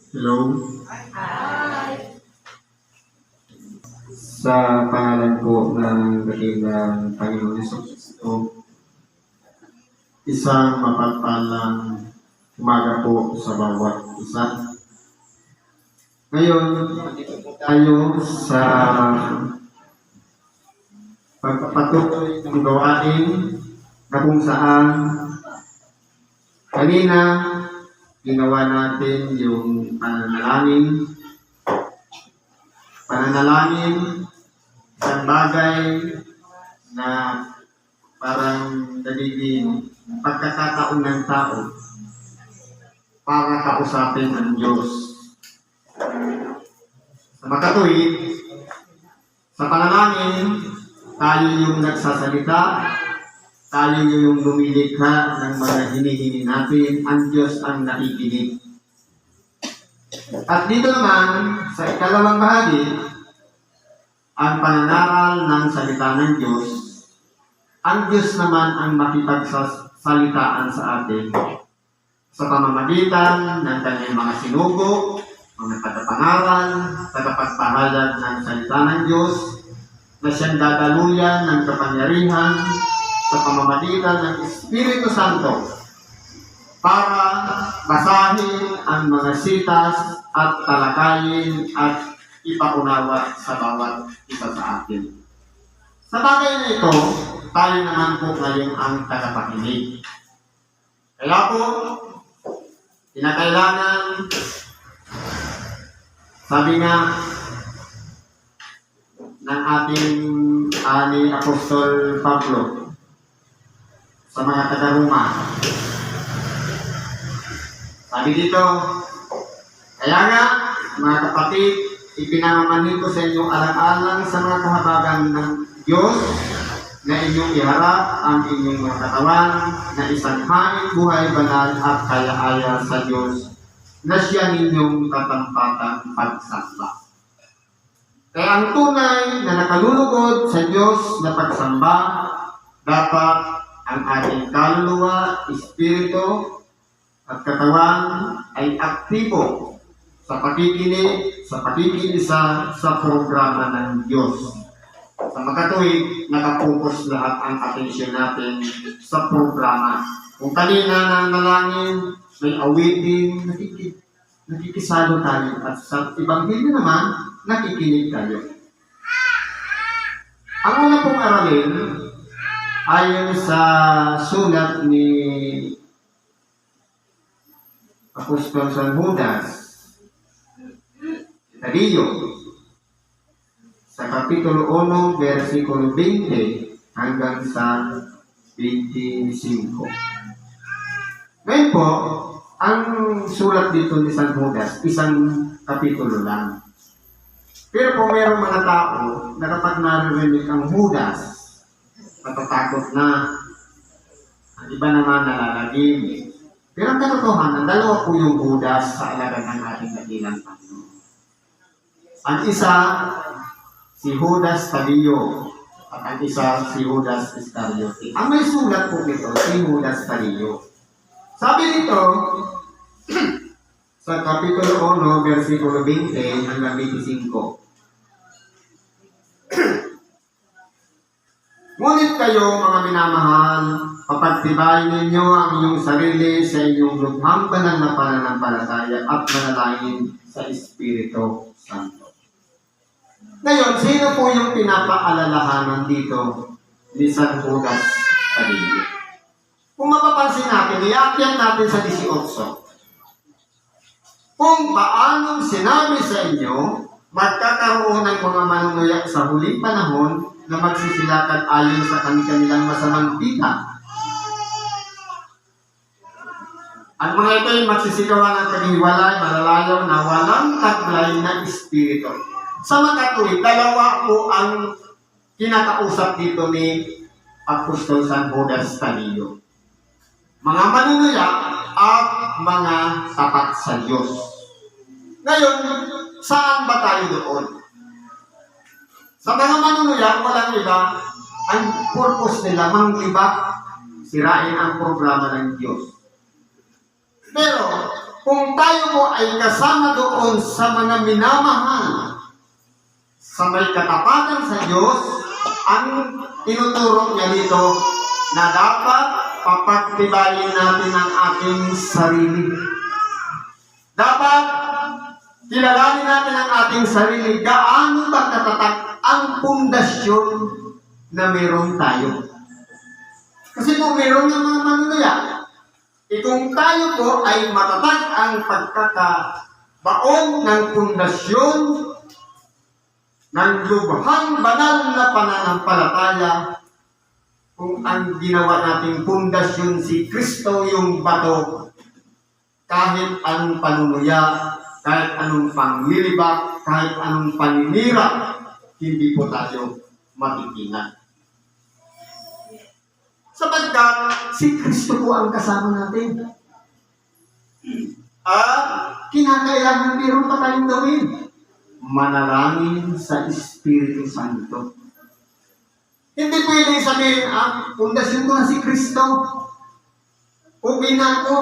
Hello. Sa pangalan po ng dakilang Panginoon Jesucristo, isang mapagpalang umaga po sa bawat isa. Ngayon, tayo sa pagpapatuloy ng gawain na kung saan kanina ginawa natin yung pananalangin, isang bagay na parang nagiging pagkakataon ng tao para kausapin ang Diyos. Sa makatuwid, sa panalangin, tayo yung nagsasalita, tayo yung lumilikha ng mga hinihingi natin, ang Diyos ang nakikinig. At dito naman, sa ikalawang bahagi, ang pananaral ng salita ng Diyos, ang Diyos naman ang makipagsalitaan sa atin sa pamamagitan ng kanyang mga sinugo, mga tagapangaral, tagapagpahayag ng salita ng Diyos, na siyang dadaluyan ng kapangyarihan sa pamamagitan ng Espiritu Santo para basahin ang mga sitas at talakayin at ipaunawa sa bawat isa sa atin. Sa bagay na ito, tayo naman po ngayon ang tagapakinig. Kaya po, kinakailangan, sabi nga ng ating ni Apostol Pablo sa mga taga-Roma, sabi dito, kaya nga, mga kapatid, ipinamamanhin ko sa inyo alang-alang sa mga kahabagan ng Diyos na inyong iharap ang inyong mga katawan na isang haing buhay banal at kaya-aya sa Diyos na siya ninyong katampatang pagsamba. Kaya ang tunay na nakalulugod sa Diyos na pagsamba, dapat ang ating kaluluwa, espiritu, at katawan ay aktibo sa pakikinig, sa pakikisa sa programa ng Diyos. Sa makatuwid, nakapokus lahat ang atensyon natin sa programa. Kung kanina nanalangin, may awitin, nakikisalo tayo. At sa Ebanghelyo naman, nakikinig tayo. Ang una pong aralin, ayon sa sulat ni Apostol San Judas Tadeo sa Kapitulo 1, versikulo 20 hanggang sa 25. Ngayon po, ang sulat dito ni San Judas, isang kapitulo lang. Pero kung mayroong mga tao na kapag naririnig ang Judas, matatakot na, ang iba naman nalalagim. Pero ang katotohanan, dalawa po yung Judas sa alagad ng ating dakilang Panginoon. Ang isa, si Judas Tadeo, at ang isa, si Judas Iscariote. Ang may sulat po nito, si Judas Tadeo. Sabi nito, sa Kapitulo 1, versikulo 20 hanggang 25. Ngunit kayo, mga minamahal, papagtibayin ninyo ang inyong sarili sa inyong lubhang banal na pananampalataya at manalangin sa Espiritu Santo. Ngayon, sino po yung pinapaalalahanan dito ni San Judas Tadeo? Kung mapapansin natin, iakyat natin sa 18. Kung paanong sinabi sa inyo, magkakaroon ng mga manunuyak sa huling panahon na magsisilakan ayon sa kanilang masamang bita. Ang mga ito ay magsisigawan ng paghiwalay, malalayaw na walang taglay na espiritu. Sa makatuwid, dalawa po ang kinakausap dito ni Apostol San Judas Tadeo. Mga manunuyak at mga tapat sa Diyos. Ngayon, saan ba tayo doon? Sa mga manunuyak, walang iba. Ang purpose nila, manglibak, sirain ang programa ng Diyos. Pero, kung tayo po ay kasama doon sa mga minamahal, sa may katapatan sa Diyos, ang tinuturo niya dito na dapat papagtibayin natin ang ating sarili. Dapat kilalanin natin ang ating sarili. Gaano ba katatak ang pundasyon na meron tayo? Kasi kung meron ng mga manunaya, kung tayo po ay matatag ang pagkakabaon ng pundasyon ng lubhang banal na pananampalataya, kung ang ginawa nating pundasyon si Kristo yung bato, kahit anong panunuya, kahit anong panglilibak, kahit anong paninira, hindi po tayo matitingan. Sapagkat si Kristo po ang kasama natin. At kinakailangan meron pa tayong gawin. Manalangin sa Espiritu Santo. Hindi pwedeng sabihin, pundasyon ko na si Kristo. Okay na ako.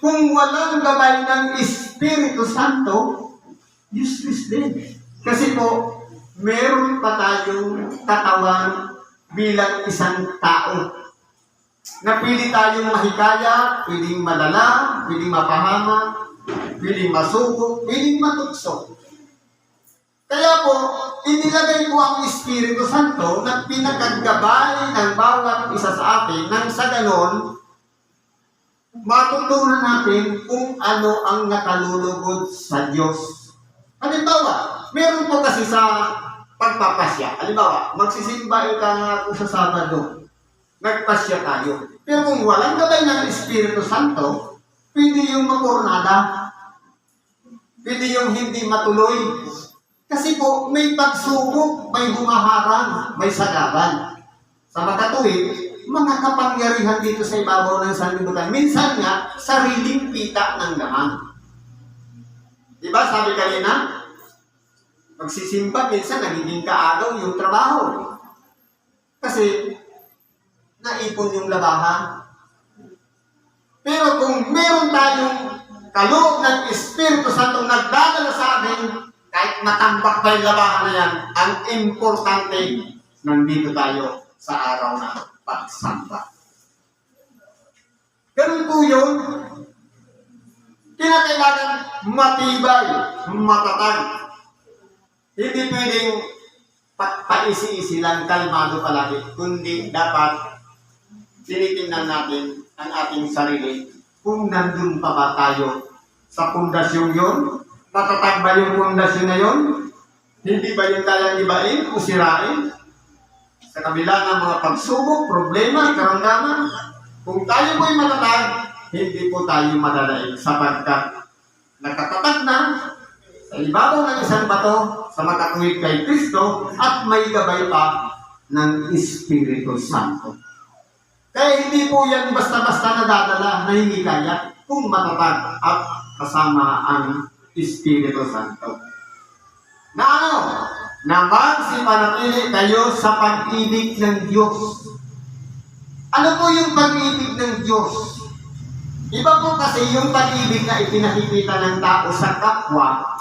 Kung walang gabay ng Espiritu Santo, useless din. Kasi po, meron pa tayong katawan bilang isang tao na pwede tayong mahikaya, pwedeng madala, pwedeng mapahama, pwedeng masuko, pwedeng matukso. Kaya po, inilagay po ang Espiritu Santo na pinakaggabay ng bawat isa sa atin nang sa ganon, matutunan natin kung ano ang nakalulugod sa Diyos. Halimbawa, meron po kasi sa pagpapasya. Halimbawa, magsisimba ka nga po sa Sabado. Nagpasya tayo. Pero kung walang gabay ng Espiritu Santo, pwede yung mapurnada. Pwede yung hindi matuloy. Kasi po, may pagsubok, may humaharang, may sagaban. Sa makatuwid, mga kapangyarihan dito sa ibabaw ng sanlibutan. Minsan nga, sariling pita ng laman. Diba, sabi kanina, magsisimba, minsan nagiging kaagaw yung trabaho. Kasi, naipon yung labahan. Pero kung meron tayong kaloob ng Espiritu Santo nagdadala sa atin, kahit matambak pa yung labahan na yan, ang importante, nandito tayo sa araw na pagsamba. Ganun po yun. Kinakailangan matibay, matatag. Hindi pwedeng paisi-isi lang, kalmado palagi, kundi dapat tinitingnan natin ang ating sarili kung nandun pa ba tayo sa pundasyon yun. Matatag ba yung pundasyon na yun? Hindi ba yung kayang ibain o sirain? Sa kabila ng mga pagsubok, problema, karamdaman, kung tayo po'y matatag, hindi po tayo madalaig sapagkat nakatatag na sa ibabaw ng isang bato sa makatuwid kay Kristo at may gabay pa ng Espiritu Santo. Kaya hindi po yan basta-basta nadadala na hindi kaya kung matatag at kasama ang Espiritu Santo. Na ano? Na magsipanatili kayo sa pag-ibig ng Diyos. Ano po yung pag-ibig ng Diyos? Iba po kasi yung pag-ibig na ipinakikita ng tao sa kapwa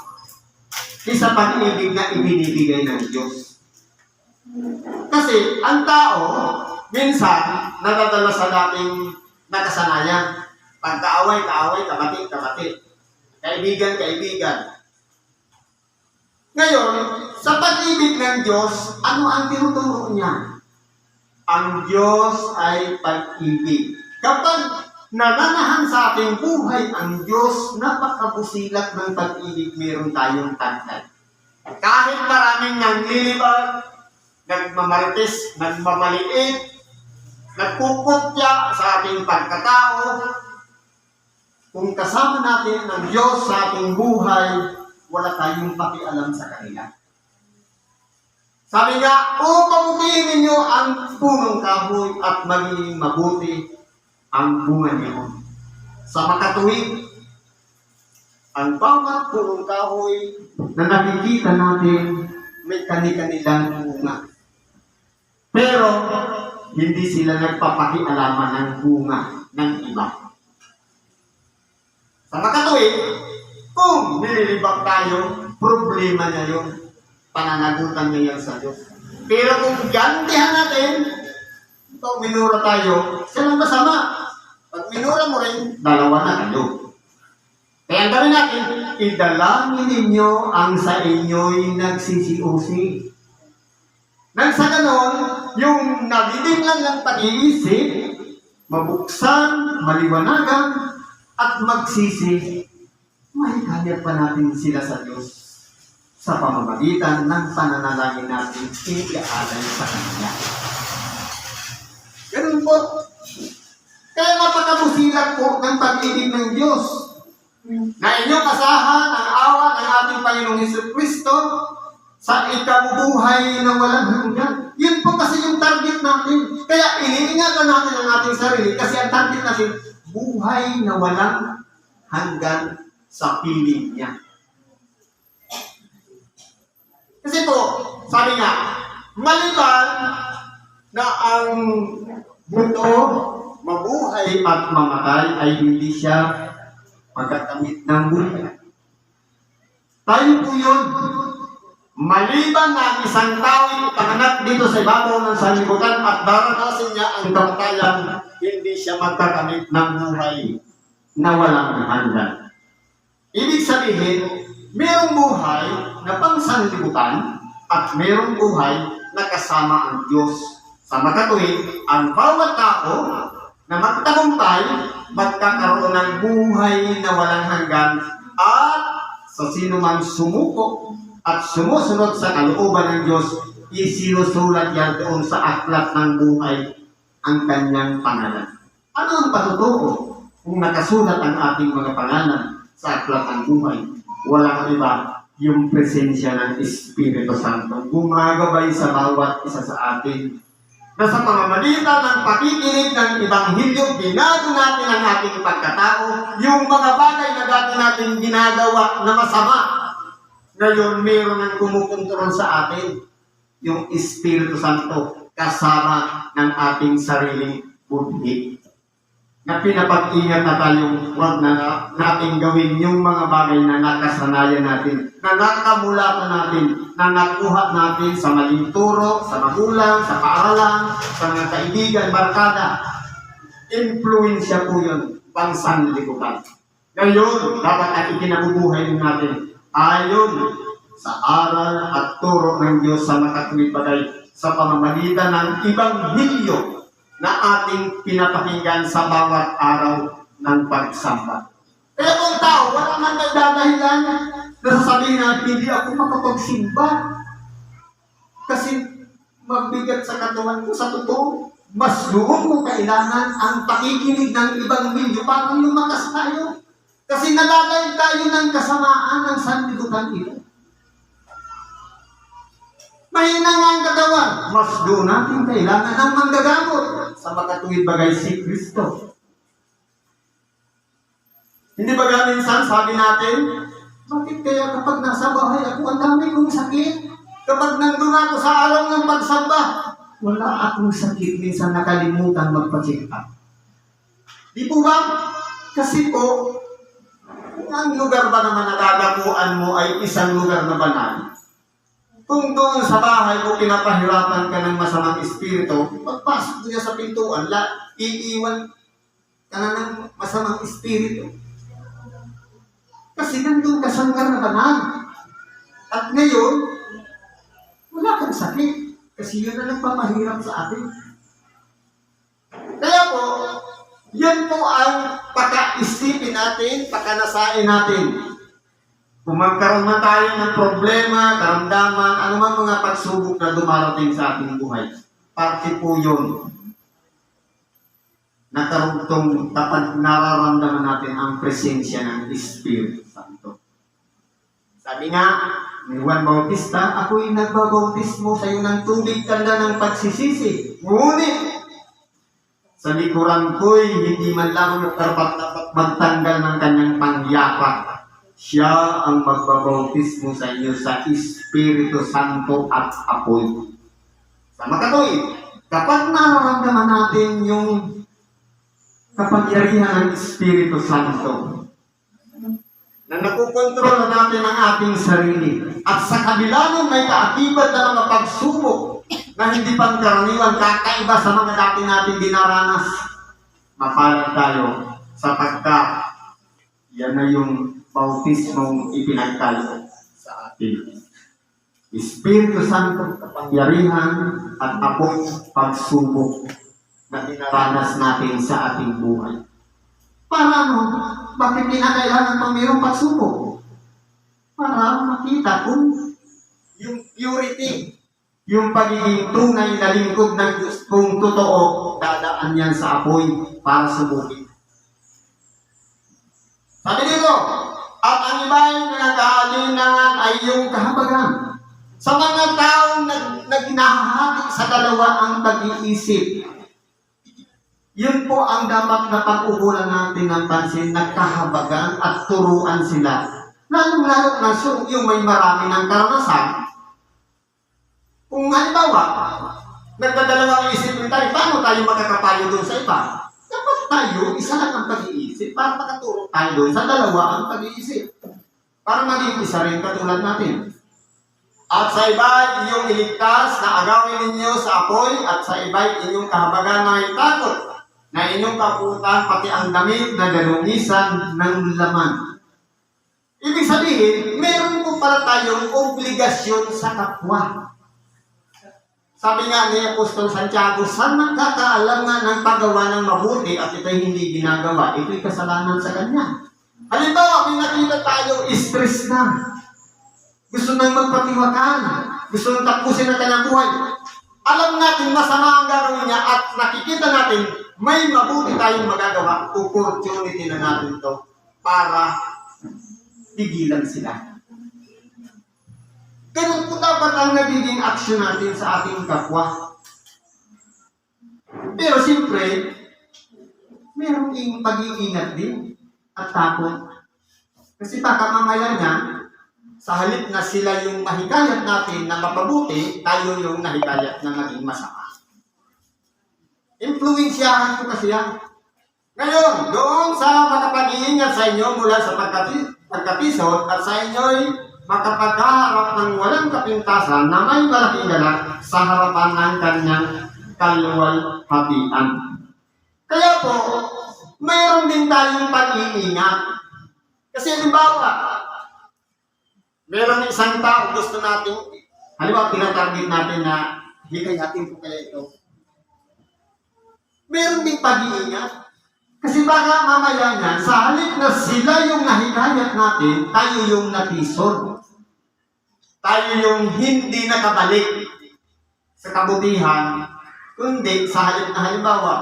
kaysa pag-ibig na ibinibigay ng Diyos. Kasi ang tao, minsan, nadadala sa dating nakasanayan. Pagkaaway, kaaway, kabati. Kaibigan. Ngayon, sa pag-ibig ng Diyos, ano ang tinuturo niya? Ang Diyos ay pag-ibig. Kapag nananahan sa ating buhay ang Diyos, napakabusilak ng pag-ibig meron tayong tagdag. Kahit maraming nanglilibag, nagmamarites, nagmamaliit, nagkukutya sa ating pagkatao, kung kasama natin ang Diyos sa ating buhay, wala tayong pakialam sa kanila. Sabi nga, pagputihin ninyo ang punong kahoy at magiging mabuti ang bunga niyo. Sa makatuwid, ang bawat punong kahoy na nakikita natin may kani-kanilang bunga. Pero, hindi sila nagpapakialaman ng bunga ng iba. Sa makatuwid, kung nililibak tayo, problema niya yung pananagutan niya yan sa Diyos. Pero kung gantihan natin, ito, minura tayo, siya lang masama. Pag minura mo rin, dalawa na kayo. Kaya ang gawin natin, idalangin ninyo ang sa inyo'y nagsisiusi. Nang sa ganon, yung nabibiglan ng pag-iisip, mabuksan, maliwanagan, at magsisi, may kaya pa natin sila sa Diyos sa pamamagitan ng pananalangin natin iniaalay sa Kanya. Ganun po. Kaya napakabusilak po ng pag-ibig ng Diyos na inyong asahan ang awa ng ating Panginoong Jesucristo sa ikabubuhay na walang hanggan. Yun po kasi yung target natin. Kaya iniingatan natin ang ating sarili kasi ang target natin, buhay na walang hanggan sa piling niya. Kasi po, sabi nga, maliban na ang buto, mabuhay at mamatay ay hindi siya magkakamit ng buhay. Tayo po yun. Maliban na ang isang tao ipanganak dito sa ibabaw ng sanlibutan at daranasin niya ang kamatayan, hindi siya magkakamit ng buhay na walang hanggan. Ibig sabihin, mayroong buhay na pangsanlibutan at mayroong buhay na kasama ang Diyos. Sa makatuwid, ang bawat tao na magtagumpay, magkakaroon ng buhay na walang hanggan at sa sino man sumuko at sumusunod sa kalooban ng Diyos, isinusulat yan doon sa aklat ng buhay ang kanyang pangalan. Ano ang patutuo kung nakasulat ang ating mga pangalan sa aklat ng buhay? Walang iba, yung presensya ng Espiritu Santo gumagabay sa bawat isa sa atin. Na sa pamamagitan ng pakikinig ng Ibanghilyo, binago natin ang ating pagkatao, yung mga bagay na dati natin ginagawa na masama. Ngayon, meron ang kumukontrol sa atin, yung Espiritu Santo, kasama ng ating sariling budhi. Na pinapag-ingat na tayong huwag na natin gawin yung mga bagay na nakasanayan natin, na nakamulatan natin, na nakuha natin sa maling turo, sa magulang, sa paaralan, sa mga kaibigan, barkada. Influensya po yun, pansanlibutan. Ngayon, dapat ang ikinabubuhay natin ayon sa aral at turo ng Diyos sa makatuwid bagay sa pamamagitan ng Ibanghilyo na ating pinapakinggan sa bawat araw ng pagsamba. Kaya kung tao, wala man nagdadahilan na sasabihin na hindi ako makapagsimba kasi magbigat sa katawan ko. Sa totoo, mas doon mo kailangan ang pakikinig ng Ibanghilyo para lumakas tayo. Kasi nalalay tayo ng kasamaan ng sanlibutan ito. Mahina nga ang katawan, mas doon natin kailangan ng manggagamot sa makatuwid bagay si Kristo. Hindi ba minsan sabi natin, bakit kaya kapag nasa bahay ako, ang dami kong sakit? Kapag nandun ako sa araw ng pagsamba, wala akong sakit, minsan nakalimutan magpa-check up. Di po ba? Kasi po, ang lugar ba naman na dadapuan mo ay isang lugar na banal? Kung doon sa bahay mo pinapahirapan ka ng masamang espiritu, pagpasok niya sa pintuan, iiwan ka na ng masamang espiritu. Kasi nandun ka sa lugar na banal. At ngayon, wala kang sakit. Kasi yun na nagpapahirap sa atin. Kaya po, yan po ang paka-isipin natin, paka-nasain natin. Kung magkaroon na tayo ng problema, karamdaman, anumang mga pagsubok na dumarating sa ating buhay, parte po yun. Nakarugtong kapag nararamdaman natin ang presensya ng Espiritu Santo. Sabi nga, ni Juan Bautista, ako'y nagbabautismo sa iyo ng tubig tanda ng pagsisisi. Ngunit, sa likuran ko'y hindi man lang karapat-dapat magtanggal ng kanyang pangyapak. Siya ang magbabautismo sa inyo sa Espiritu Santo at apoy. Sa makatuwid, kapag nararamdaman natin yung kapangyarihan ng Espiritu Santo, na nakukontrol na natin ang ating sarili. At sa kabila nun may kaakibat na mga pagsubok na hindi pangkaraniwan, kakaiba sa mga dati natin dinaranas. Mapalad tayo sapagkat yan na yung bautismong ipinagkaloob sa atin. Espiritu Santo, kapangyarihan at apong pagsubok na dinaranas natin sa ating buhay. Para ano? Bakit kinakailangan pang mayroong pagsubok? Para makita kung yung purity, yung pagiging tunay na lingkod ng Diyos, kung totoo, dadaan yan sa apoy para subukin. Sabi dito, at ang iba'y nagkaalinangan ay yung kahabagan. Sa mga taong naginahati sa dalawa ang pag-iisip, yun po ang dapat na pag-ugulan natin ng pansin, nagkahabagan at turuan sila. Lalong-lalo na yung may marami ng karanasan. Kung halimbawa, nagdadalawang isipin tayo, paano tayo makakapayo doon sa iba? Dapat tayo, isa lang ang pag-iisip para makaturo tayo doon sa dalawa ang pag-iisip. Para maging isa rin katulad natin. At sa iba, inyong iligtas na agawin ninyo sa apoy at sa iba, inyong kahabagan na may takot na inyong kaputan, pati ang damit na galungisan ng laman. Ibig sabihin, meron po pala tayong obligasyon sa kapwa. Sabi nga ni Apostol Santiago, saan nagkakaalam nga ng paggawa ng mabuti at ito'y hindi ginagawa? Ito'y kasalanan sa kanya. Halimbawa, may nakita tayo, stress na. Gusto nang magpatiwakan. Gusto nang tapusin ang kanyang buhay. Alam natin masama ang gagawin niya at nakikita natin may mabuti tayong magagawa, opportunity na natin to para pigilan sila. Ganun po dapat ang nagiging action natin sa ating kapwa. Pero siyempre, meron ding pag-iingat din at takot. Kasi baka mamaya nga, sa halip na sila yung mahikayat natin na mapabuti, tayo yung nahikayat na maging masama. Influensyahan ko kasi yan. Ngayon, doon sa makapag-iingat sa inyo mula sa pagkapisot at sa inyo'y makapaghaharap ng walang kapintasan na may malaking galak sa harapan ng kanyang kaluwalhatian. Kaya po, mayroon din tayong pag-iingat. Kasi halimbawa, meron isang tao gusto natin, halimbawa tinatarget natin na hikayatin ko kaya ito. Meron din pag-iingat. Kasi baka mamaya niyan, sa halip na sila yung nahikayat natin, tayo yung natisod. Tayo yung hindi nakabalik sa kabutihan, kundi sa halip na halimbawa,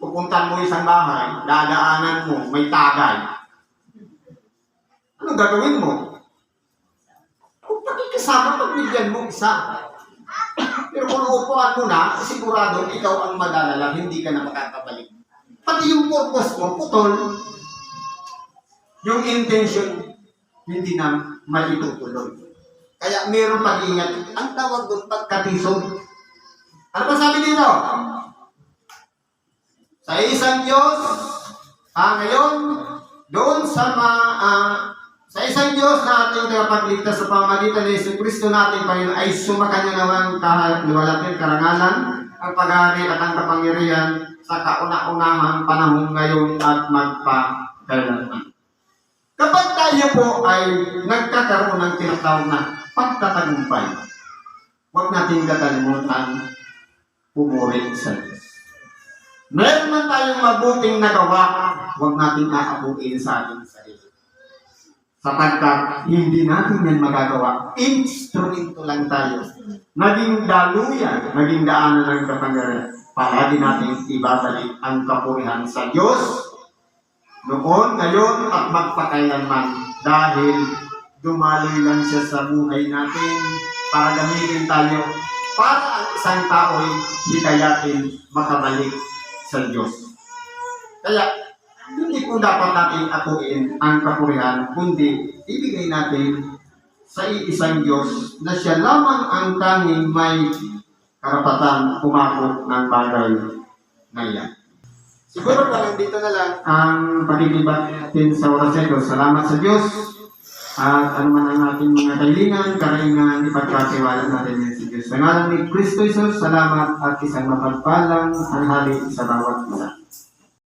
pupuntan mo isang bahay, dadaanan mo, may tagay. Ano gagawin mo? Kung pakikasama, pagbigyan mo isa. Pero kung upuan mo na, sigurado ikaw ang madalala, hindi ka na makakabalik. Pati yung purpose mo, putol. Yung intention, hindi na maitutuloy. Kaya meron pag-ingat. Ang tawag doon, pagkatisod. Ano pa sabi dito? Sa isang Diyos, ngayon, doon sa isang Diyos na ating tagapagligtas sa pamamagitan ni Jesucristo natin Panginoon ay sumakanya naman kaluwalhatian, karangalan, ang paghari at ang kapangyarihan sa kauna-unahang panahon ngayon at magpakailanman. Kapag tayo po ay nagkakaroon ng tinatawag na pagtatagumpay, huwag natin kakalimutan pumuri sa Diyos. Meron man tayong mabuting nagawa, huwag natin aabuin sa ating sarili. Sapagkat hindi natin yan magagawa. Instrumento lang tayo. Naging daluyan, naging daanan ng kapangyarihan. Palagi natin ibabalik ang kapurihan sa Diyos noon, ngayon, at magpakailanman. Dahil dumaloy lang siya sa buhay natin para gamitin tayo para ang isang tao'y hikayatin makabalik sa Diyos. Kaya, hindi po dapat natin akuin ang kapurihan, kundi ibigay natin sa iisang Diyos na siya lamang ang tanging may karapatan umako ng bagay na yan. Siguro parang dito na lang ang pagkikibat natin sa oras ito. Salamat sa Diyos. At ano man ang ating mga kailingan, karaingan, ipagkatiwala natin yan si Diyos. Sa ngalan ni Kristo Jesus, salamat at isang mapagpalang tanghali sa bawat isa.